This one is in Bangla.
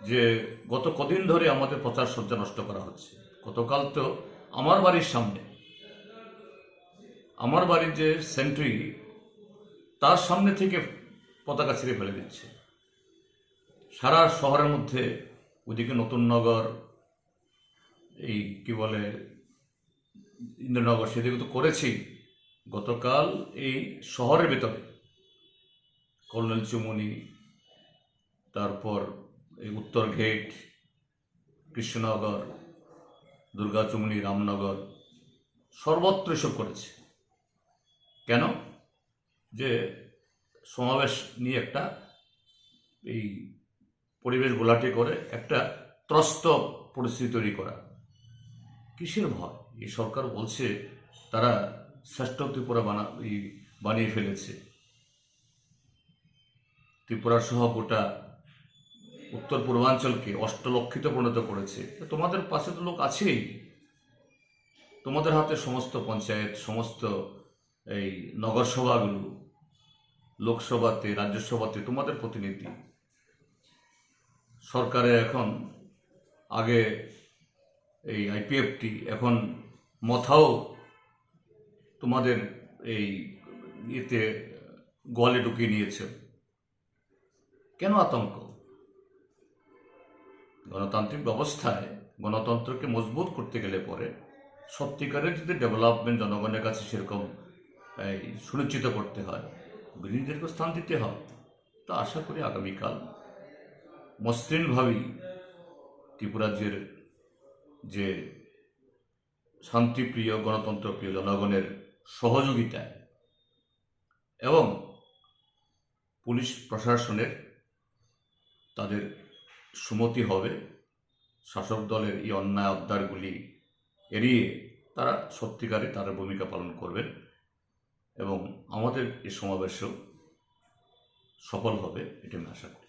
যে গত কদিন ধরে আমাদের প্রচার সজ্জা নষ্ট করা হচ্ছে। গতকাল তো আমার বাড়ির সামনে, আমার বাড়ির যে সেন্ট্রি, তার সামনে থেকে পতাকা ছিঁড়ে ফেলে দিচ্ছে। সারা শহরের মধ্যে ওইদিকে নতুননগর, এই কি বলে ইন্দ্রনগর, সেদিকে তো করেছি। গতকাল এই শহরের ভেতরে কর্নেল চুমনি, তারপর এই উত্তর গেট, কৃষ্ণনগর, দুর্গা চুমনি, রামনগর, সর্বত্র এসব করেছে। কেন? যে সমাবেশ নিয়ে একটা এই পরিবেশ গোলাটি করে একটা ত্রস্ত পরিস্থিতি তৈরি করা। কিসের ভয়? এই সরকার বলছে তারা শ্রেষ্ঠ ত্রিপুরা বানিয়ে ফেলেছে, ত্রিপুরা সহ গোটা উত্তর পূর্বাঞ্চলকে অষ্টলক্ষিত পরিণত করেছে। তোমাদের পাশে তো লোক আছেই, তোমাদের হাতে সমস্ত পঞ্চায়েত, সমস্ত এই নগরসভাগুলো, লোকসভাতে, রাজ্যসভাতে তোমাদের প্রতিনিধি। সরকারে এখন, আগে এই আইপিএফটি, এখন মথাও তোমাদের এই ইয়েতে গোয়ালে ঢুকিয়ে নিয়েছে। কেন আতঙ্ক? গণতান্ত্রিক ব্যবস্থায় গণতন্ত্রকে মজবুত করতে গেলে পরে সত্যিকারের যদি ডেভেলপমেন্ট জনগণের কাছে সেরকম সুনিশ্চিত করতে হয়, বিরোধীদেরকে স্থান দিতে হয়। তা আশা করি আগামীকাল মসৃণভাবেই ত্রিপুরাজ্যের যে শান্তিপ্রিয়, গণতন্ত্রপ্রিয় জনগণের সহযোগিতায় এবং পুলিশ প্রশাসনের তাদের সুমতি হবে, শাসক দলের এই অন্যায় অবদারগুলি এড়িয়ে তারা সত্যিকারে তাদের ভূমিকা পালন করবেন এবং আমাদের এই সমাবেশও সফল হবে, এটা আমি আশা করি।